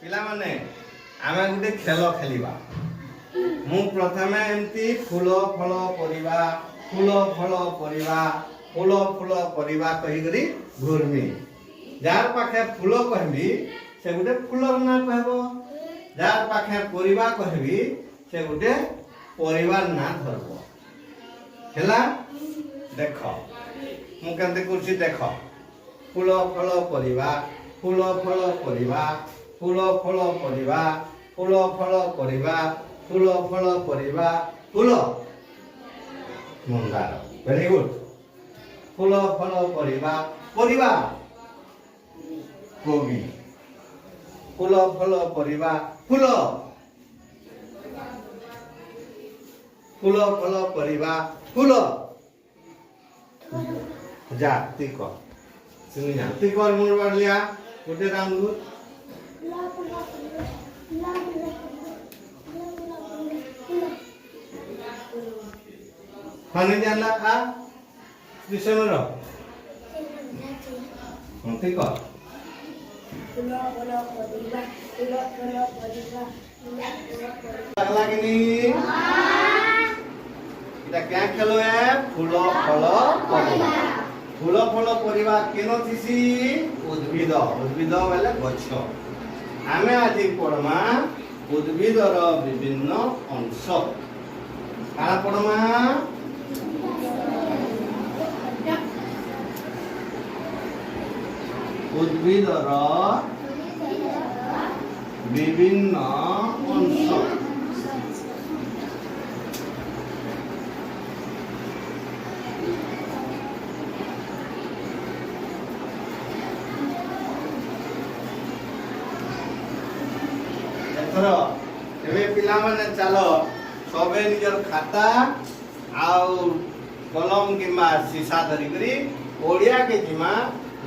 पिला माने आमे गुटे खेल खेलिबा मु प्रथमे एमती फूल फल परिबा फूल फल परिबा फूल फूल परिबा कहि करी घुरमी जार पाखे फूल कहबी से गुटे फूलर ना कहबो जार पाखे परिबा कहबी से गुटे परिवार ना धरबो हेला देखो मु केनते कुर्सी देखो फूल फल परिबा फूल फल परिबा फूल फल परिबा फूल फल परिबा फूल फल परिबा फूल मंदार वेरी गुड फूल फल परिबा परिबा कोबी फूल फल परिबा फूल फूल फल परिबा फूल जा तिक सुनि जा तिक और मोर बालिया गोटे राउंड खाने जानला आ विषय में रहो ठीक है अगला किनी इटा क्या खेलो है फूल फल परिबा फूल फल परिबा केनो थिसी उद्भिद उद्भिद वाला गछ आमे आज पढ़मा उद्भिदर विभिन्न अंश काना पढ़मा उद्भिदर विभिन्न अंश पिला माने चलो सबे निजर खाता आउ कलम किमा सीसा धरी करी ओडिया के जिमा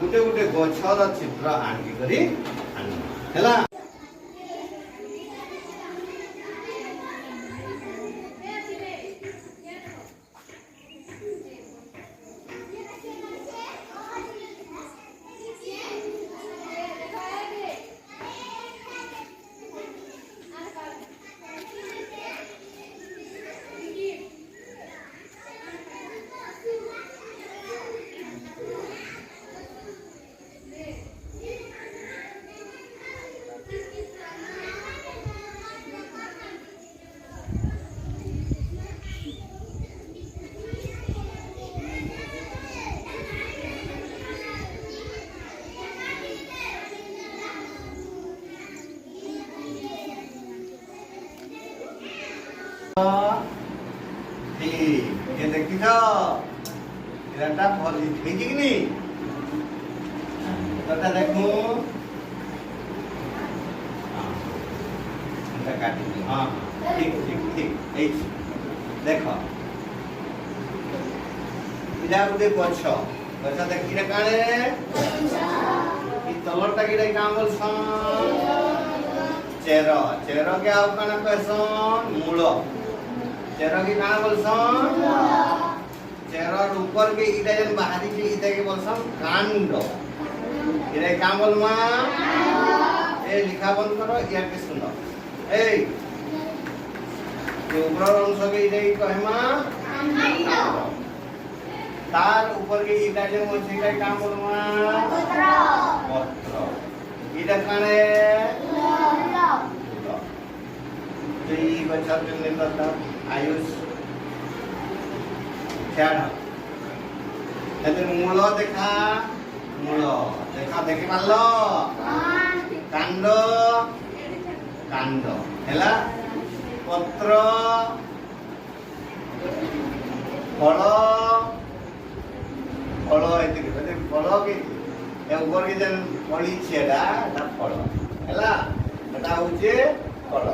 गुटे गुटे गछर चित्र आंकी करी हैला ये देखी तो इराटा भली ठीक कि नहीं तोटा देखो এটা কাটি দি हां ठीक ठीक ठीक এই দেখো ইডা গুটে গছ গছ দেখি রে কালে ই তলরটা কিডা কাম বলছন চের চের কে আউ কানা কইছন মূল चेहरा की काना बोलसन चेहरा ऊपर के इटा जन बाहरी के इटा के बोलसन कांड इरे काम बोलमा ए लिखा बंद करो या के सुनो ए जो ऊपर अंश के इटा की कहमा कांड तार ऊपर के इटा जन मोछे का काम बोलमा पत्र पत्र इटा काने तो ये बच्चा जो निकलता आयुष छाड़ एते मूल देखा देखि पारलो कांड कांड हैला पत्र फल फल एते फल के ए ऊपर के जन फली छेडा ता फल हैला एटा होचे फल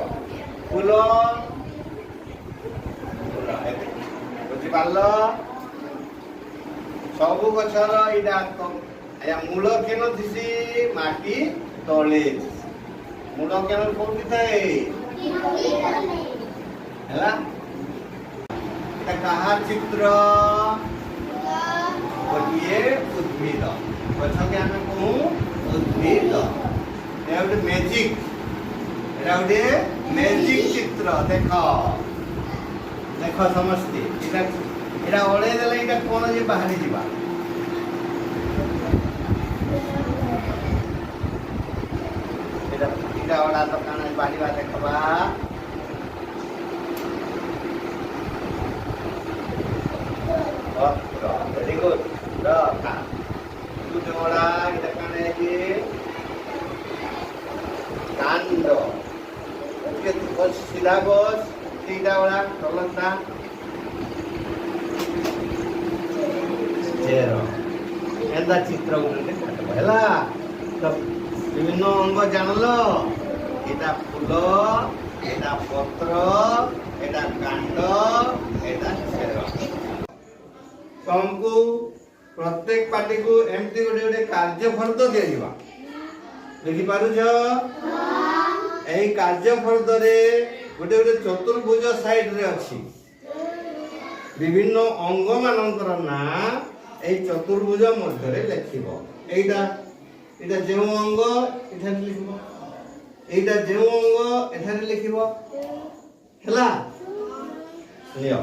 फूल बुझी पारल सबु गछर इडा या मूल केन थिसी माटी तळे मूल केन कोठी थाए हैला एटा कहा चित्र गोटिए उद्भिद गछ के हमें कहू उद्भिद ए मैजिक ଏଟା ଗୋଟେ ମ୍ୟାଜିକ ଚିତ୍ର ଦେଖ ଦେଖ ସମସ୍ତେ ଏଟା ଓଳେଇ ଦେଲେ ଏଟା କଣ ଯେ ବାହାରି ଯିବା ଏଟା ଓଳା ତ କାଣା ବାହାରିବା ଦେଖବା very good raka tu jola kita kan aja kando oke tu bos sila bos tidak orang tolong tak zero enda citra udah ହେଲା ତ ବିଭିନ୍ନ ଅଙ୍ଗ ଜାଣିଲ ଏଟା ଫୁଲ ଏଟା ପତ୍ର ଏଟା କାଣ୍ଡ ଏଟା ଚେର ତମକୁ ପ୍ରତ୍ୟେକ ପାଟିକୁ ଏମିତି ଗୋଟେ ଗୋଟେ କାର୍ଯ୍ୟଫର୍ଦ୍ଦ ଦିଆଯିବ ଦେଖିପାରୁଛ ଏହି କାର୍ଯ୍ୟଫର୍ଦ୍ଦରେ ଗୋଟେ ଗୋଟେ ଚତୁର୍ଭୁଜ ସାଇଡରେ ଅଛି ବିଭିନ୍ନ ଅଙ୍ଗ ମାନଙ୍କର ନାଁ এই চতুর্ভুজ মধ্যে লেখিব এইটা এটা যেও অঙ্গ এখানে লিখিব এইটা যেও অঙ্গ এখানে লিখিব হেলা নিয়